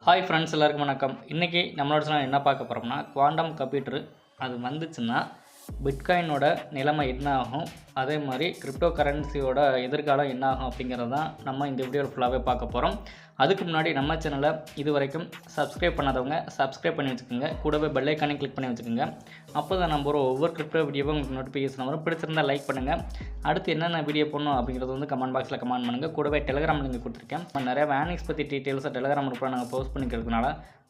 Hi friends, எல்லாருக்கும் வணக்கம். இன்றைக்கி நம்மளோட சேனல் என்ன பார்க்க போகிறோம்னா, குவாண்டம் கம்ப்யூட்டரு அது வந்துச்சுன்னா பிட்காயினோட நிலைமை என்ன ஆகும், அதே மாதிரி கிரிப்டோ கரன்சியோட எதிர்காலம் என்ன ஆகும் அப்படிங்கிறது தான் நம்ம இந்த வீடியோவில் ஃபுல்லாகவே பார்க்க போகிறோம். அதுக்கு முன்னாடி நம்ம சேனலை இது வரைக்கும் சப்ஸ்கிரைப் பண்ணாதவங்க சப்ஸ்கிரைப் பண்ணி வச்சுக்கோங்க. கூடவே பெல் ஐக்கானையும் கிளிக் பண்ணி வச்சுக்கோங்க. அப்போ தான் நம்ம ஒவ்வொரு கிரிப்டோ வீடியோவும் உங்களுக்கு நோட்டிஃபிகேஷன் வரும். பிடிச்சிருந்தால் லைக் பண்ணுங்கள். அடுத்து என்னென்ன வீடியோ போடணும் அப்படிங்கிறது வந்து கமெண்ட் பாக்ஸில் கமெண்ட் பண்ணுங்கள். கூடவே டெலிகிராம் லிங்க் கொடுத்துருக்கேன். நிறைய வேனிக்ஸ் பற்றி டீட்டெயில்ஸை டெலிகிராம் குரூப்பில் நாங்கள் போஸ்ட் பண்ணிக்கிறதுனால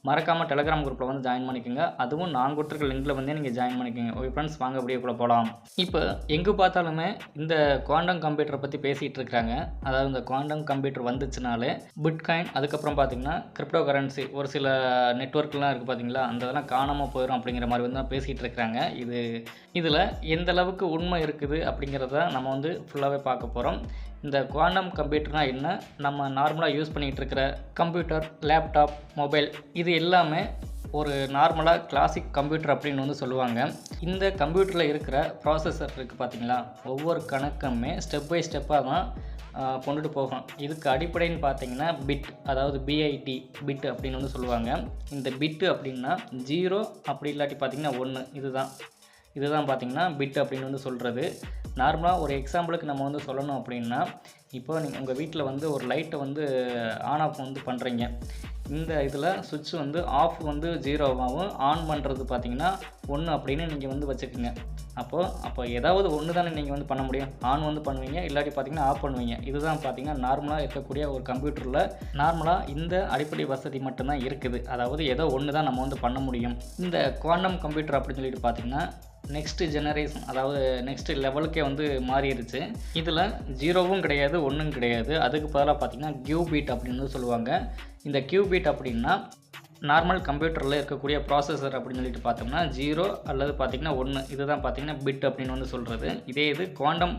மறக்காமல் டெலிகிராம் குரூப்பில் வந்து ஜாயின் பண்ணிக்கோங்க. அதுவும் நான் கொடுத்துருக்க லிங்கில் வந்து நீங்கள் ஜாயின் பண்ணிக்கோங்க. ஓகே ஃப்ரெண்ட்ஸ், வாங்க வீடியோக்குள்ளே போகலாம். இப்போ எங்கே பார்த்தாலுமே இந்த குவாண்டம் கம்ப்யூட்டரை பற்றி பேசிகிட்டு இருக்கிறாங்க. அதாவது இந்த குவாண்டம் கம்ப்யூட்டர் வந்துச்சுனாலே பிட்காயின், அதுக்கப்புறம் பார்த்திங்கன்னா கிரிப்டோ கரன்சி, ஒரு சில நெட்ஒர்க்லாம் இருக்குது பார்த்தீங்களா, அந்த இதெல்லாம் காணாமல் போயிடும் அப்படிங்கிற மாதிரி வந்து தான் பேசிகிட்டு இருக்கிறாங்க. இதில் எந்த அளவுக்கு உண்மை இருக்குது அப்படிங்கிறத நம்ம வந்து ஃபுல்லாகவே பார்க்க போகிறோம். இந்த குவாண்டம் கம்ப்யூட்டர்னால் என்ன, நம்ம நார்மலாக யூஸ் பண்ணிகிட்டு இருக்கிற கம்ப்யூட்டர், லேப்டாப், மொபைல், இது எல்லாமே ஒரு நார்மலாக கிளாசிக் கம்ப்யூட்டர் அப்படின்னு வந்து சொல்லுவாங்க. இந்த கம்ப்யூட்டரில் இருக்கிற ப்ராசஸர் இருக்குது பார்த்திங்களா, ஒவ்வொரு கணக்குமே ஸ்டெப் பை ஸ்டெப்பாக தான் கொண்டுட்டு போகும். இதுக்கு அடிப்படைன்னு பார்த்தீங்கன்னா பிட், அதாவது பிஐடி, பிட் அப்படின்னு வந்து சொல்லுவாங்க. இந்த பிட்டு அப்படின்னா 0 அப்படி இல்லாட்டி பார்த்திங்கன்னா 1, இதுதான் பார்த்திங்கன்னா பிட் அப்படின்னு வந்து சொல்கிறது. நார்மலாக ஒரு எக்ஸாம்பிளுக்கு நம்ம வந்து சொல்லணும் அப்படின்னா, இப்போ நீங்கள் உங்கள் வீட்டில் வந்து ஒரு லைட்டை வந்து ஆன் ஆஃப் வந்து பண்ணுறீங்க. இந்த இதில் சுவிட்ச் வந்து ஆஃப் வந்து 0வாகவும் ஆன் பண்ணுறது பார்த்திங்கன்னா 1 அப்படின்னு நீங்கள் வந்து வச்சுக்கோங்க. அப்போ ஏதாவது ஒன்று தானே நீங்கள் வந்து பண்ண முடியும். ஆன் வந்து பண்ணுவீங்க, இல்லாட்டி பார்த்திங்கன்னா ஆஃப் பண்ணுவீங்க. இதுதான் பார்த்திங்கன்னா நார்மலாக இருக்கக்கூடிய ஒரு கம்ப்யூட்டரில் நார்மலாக இந்த அடிப்படை வசதி மட்டும்தான் இருக்குது. அதாவது ஏதோ ஒன்று தான் நம்ம வந்து பண்ண முடியும். இந்த குவாண்டம் கம்ப்யூட்டர் அப்படின்னு சொல்லிட்டு பார்த்திங்கன்னா நெக்ஸ்ட்டு ஜெனரேஷன், அதாவது நெக்ஸ்ட்டு லெவலுக்கே வந்து மாறிடுச்சு. இதில் 0வும் கிடையாது, 1ம் கிடையாது. அதுக்கு பதிலாக பார்த்திங்கன்னா கியூபிட் அப்படின்னு சொல்லுவாங்க. இந்த கியூபிட் அப்படின்னா நார்மல் கம்ப்யூட்டரில் இருக்கக்கூடிய ப்ராசஸர் அப்படின்னு சொல்லிட்டு பார்த்தோம்னா 0 அல்லது பார்த்திங்கன்னா 1, இதுதான் பார்த்திங்கன்னா பிட் அப்படின்னு வந்து சொல்கிறது. இதே இது குவாண்டம்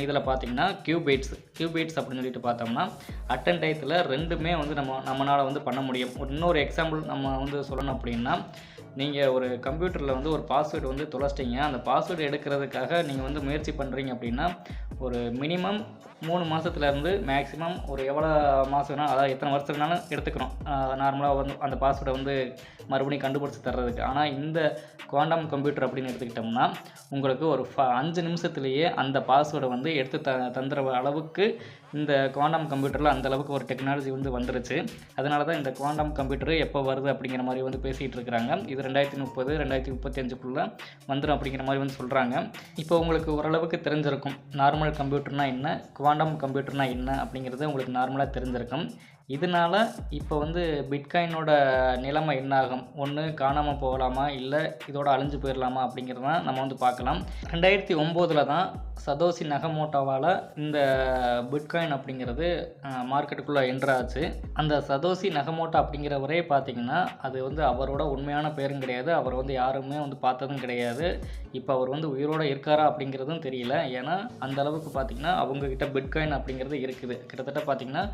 இதில் பார்த்திங்கன்னா கியூபிட்ஸ் அப்படின்னு சொல்லிட்டு பார்த்தோம்னா அட்டன் டயத்தில் ரெண்டுமே வந்து நம்மளால் வந்து பண்ண முடியும். இன்னொரு எக்ஸாம்பிள் நம்ம வந்து சொல்லணும் அப்படின்னா, நீங்கள் ஒரு கம்ப்யூட்டரில் வந்து ஒரு பாஸ்வேர்டு வந்து தொலைச்சிட்டிங்க. அந்த பாஸ்வேர்டு எடுக்கிறதுக்காக நீங்கள் வந்து முயற்சி பண்ணுறீங்க அப்படின்னா, ஒரு மினிமம் 3 மாதத்துலேருந்து மேக்ஸிமம் ஒரு எவ்வளோ மாதம் வேணாலும், அதாவது எத்தனை வருஷம் வேணாலும் எடுத்துக்கிறோம் நார்மலாக வந்து அந்த பாஸ்வேர்டை வந்து மறுபடியும் கண்டுபிடிச்சி தர்றதுக்கு. ஆனால் இந்த குவாண்டம் கம்ப்யூட்டர் அப்படின்னு எடுத்துக்கிட்டோம்னா உங்களுக்கு ஒரு 5 நிமிஷத்துலேயே அந்த பாஸ்வேர்டை வந்து எடுத்து தந்துற அளவுக்கு இந்த குவாண்டம் கம்ப்யூட்டரில் அந்தளவுக்கு ஒரு டெக்னாலஜி வந்து வந்துருச்சு. அதனால தான் இந்த குவாண்டம் கம்ப்யூட்டர் எப்போ வருது அப்படிங்கிற மாதிரி வந்து பேசிகிட்டு இருக்கிறாங்க. இது 2030, 2035 வந்துடும் அப்படிங்கிற மாதிரி வந்து சொல்கிறாங்க. இப்போ உங்களுக்கு ஓரளவுக்கு தெரிஞ்சிருக்கும் நார்மல் கம்ப்யூட்டர்னால் என்ன, குவாண்டம் கம்ப்யூட்டர்னால் என்ன அப்படிங்கிறது உங்களுக்கு நார்மலாக தெரிஞ்சிருக்கும். இதனால் இப்போ வந்து பிட்காயினோட நிலைமை என்ன ஆகும், ஒன்று காணாமல் போகலாமா, இல்லை இதோட அழிஞ்சு போயிடலாமா அப்படிங்கிறது தான் நம்ம வந்து பார்க்கலாம். 2009 தான் சதோஷி நகமோட்டோவால் இந்த பிட்காயின் அப்படிங்கிறது மார்க்கெட்டுக்குள்ளே என்ட்ரு ஆச்சு. அந்த சதோஷி நகமோட்டோ அப்படிங்கிறவரே பார்த்திங்கன்னா அது வந்து அவரோட உண்மையான பேரும் கிடையாது, அவர் வந்து யாருமே வந்து பார்த்ததும் கிடையாது. இப்போ அவர் வந்து உயிரோடு இருக்காரா அப்படிங்கிறதும் தெரியல. ஏன்னா அந்த அளவுக்கு பார்த்திங்கன்னா அவங்கக்கிட்ட பிட்காயின் அப்படிங்கிறது இருக்குது. கிட்டத்தட்ட பார்த்திங்கன்னா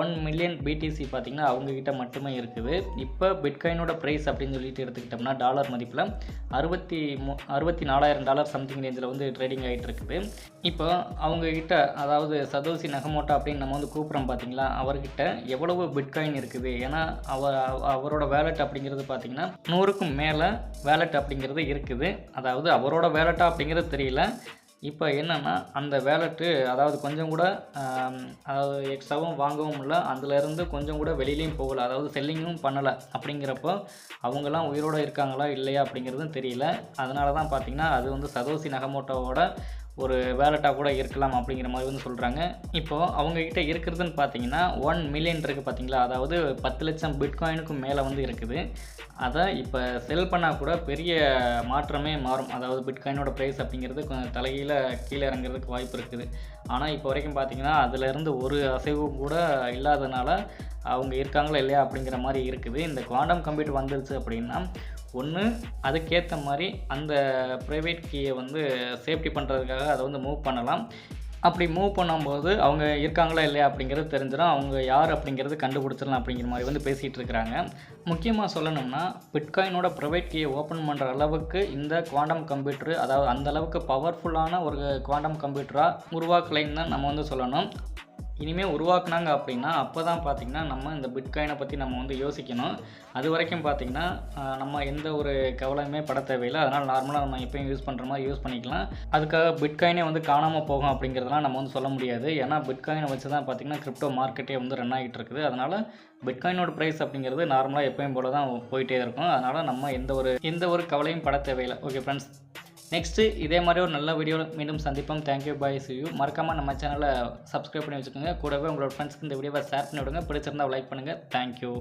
1 மில்லியன் பிடிசி பார்த்திங்கன்னா அவங்கக்கிட்ட மட்டுமே இருக்குது. இப்போ பிட்காயினோட ப்ரைஸ் அப்படின்னு சொல்லிட்டு எடுத்துக்கிட்டோம்னா டாலர் மதிப்பில் $64,000 சம்திங் ரேஞ்சில் வந்து ட்ரேடிங் ஆகிட்டு இருக்குது. இப்போ அவங்கக்கிட்ட, அதாவது சதோஷி நகமோட்டோ அப்படின்னு நம்ம வந்து கூப்பிட்றோம் பார்த்திங்களா, அவர்கிட்ட எவ்வளவு பிட்காயின் இருக்குது. ஏன்னா அவரோட வேலெட் அப்படிங்கிறது பார்த்திங்கன்னா 100க்கும் மேலே வேலெட் அப்படிங்கிறது இருக்குது. அதாவது அவரோட வேலெட்டா அப்படிங்கிறது தெரியல. இப்போ என்னென்னா அந்த வேலெட்டு, அதாவது கொஞ்சம் கூட அதாவது எக்ஸ்ட்ராவும் வாங்கவும் இல்லை, அதிலேருந்து கொஞ்சம் கூட வெளியிலையும் போகலை, அதாவது செல்லிங்கும் பண்ணலை. அப்படிங்கிறப்போ அவங்கெல்லாம் உயிரோடு இருக்காங்களா இல்லையா அப்படிங்கிறதும் தெரியல. அதனால தான் பார்த்திங்கன்னா அது வந்து சதோஷி நகமோட்டோவோட ஒரு வேலெட்டாக கூட இருக்கலாம் அப்படிங்கிற மாதிரி வந்து சொல்கிறாங்க. இப்போது அவங்கக்கிட்ட இருக்கிறதுன்னு பார்த்தீங்கன்னா 1 மில்லியன் இருக்குது பார்த்தீங்களா, அதாவது 10 லட்சம் பிட்காயினுக்கும் மேலே வந்து இருக்குது. அதை இப்போ செல் பண்ணால் கூட பெரிய மாற்றமே மாறும். அதாவது பிட்காயினோட ப்ரைஸ் அப்படிங்கிறது கொஞ்சம் கீழே இறங்குறதுக்கு வாய்ப்பு இருக்குது. ஆனால் இப்போ வரைக்கும் பார்த்திங்கன்னா அதிலேருந்து ஒரு அசைவும் கூட இல்லாதனால அவங்க இருக்காங்களா இல்லையா அப்படிங்கிற மாதிரி இருக்குது. இந்த குவாண்டம் கம்ப்யூட்டர் வந்துருச்சு அப்படின்னா ஒன்று அதுக்கேற்ற மாதிரி அந்த ப்ரைவேட் கீயை வந்து சேஃப்டி பண்ணுறதுக்காக அதை வந்து மூவ் பண்ணலாம். அப்படி மூவ் பண்ணும்போது அவங்க இருக்காங்களா இல்லையா அப்படிங்கிறது தெரிஞ்சிடும், அவங்க யார் அப்படிங்கிறது கண்டுபிடிச்சிடலாம் அப்படிங்கிற மாதிரி வந்து பேசிகிட்டு இருக்கிறாங்க. முக்கியமாக சொல்லணும்னா பிட்காயினோட ப்ரைவேட் கீயை ஓப்பன் பண்ணுற அளவுக்கு இந்த குவாண்டம் கம்ப்யூட்டரு, அதாவது அந்த அளவுக்கு பவர்ஃபுல்லான ஒரு குவாண்டம் கம்ப்யூட்டராக உருவாக்கலைன்னு தான் நம்ம வந்து சொல்லணும். இனிமேல் உருவாக்குனாங்க அப்படின்னா அப்போ தான் பார்த்திங்கன்னா நம்ம இந்த பிட்காயினை பற்றி நம்ம வந்து யோசிக்கணும். அது வரைக்கும் பார்த்திங்கன்னா நம்ம எந்த ஒரு கவலையுமே பட தேவையில்லை. அதனால் நார்மலாக நம்ம எப்பயும் யூஸ் பண்ணுற மாதிரி யூஸ் பண்ணிக்கலாம். அதுக்காக பிட்காயினே வந்து காணாமல் போகும் அப்படிங்கிறதெல்லாம் நம்ம வந்து சொல்ல முடியாது. ஏன்னா பிட்காயினை வச்சு தான் பார்த்திங்கன்னா கிரிப்டோ மார்க்கெட்டே வந்து ரன் ஆகிட்டு இருக்குது. அதனால் பிட்காயினோட ப்ரைஸ் அப்படிங்கிறது நார்மலாக எப்பயும் போல தான் போயிட்டே இருக்கும். அதனால் நம்ம எந்த ஒரு கவலையும் பட தேவையில்லை. ஓகே ஃப்ரெண்ட்ஸ், நெக்ஸ்ட்டு இதே மாதிரி ஒரு நல்ல வீடியோவில் மீண்டும் சந்திப்போம். Thank you, bye, see you. மறக்காமல் நம்ம சேனலை சப்ஸ்கிரைப் பண்ணி வச்சுக்கோங்க. கூடவே உங்களோட ஃப்ரெண்ட்ஸ்க்கு இந்த வீடியோவை ஷேர் பண்ணி விடுங்க. பிடிச்சிருந்தால் லைக் பண்ணுங்கள். தேங்க்யூ.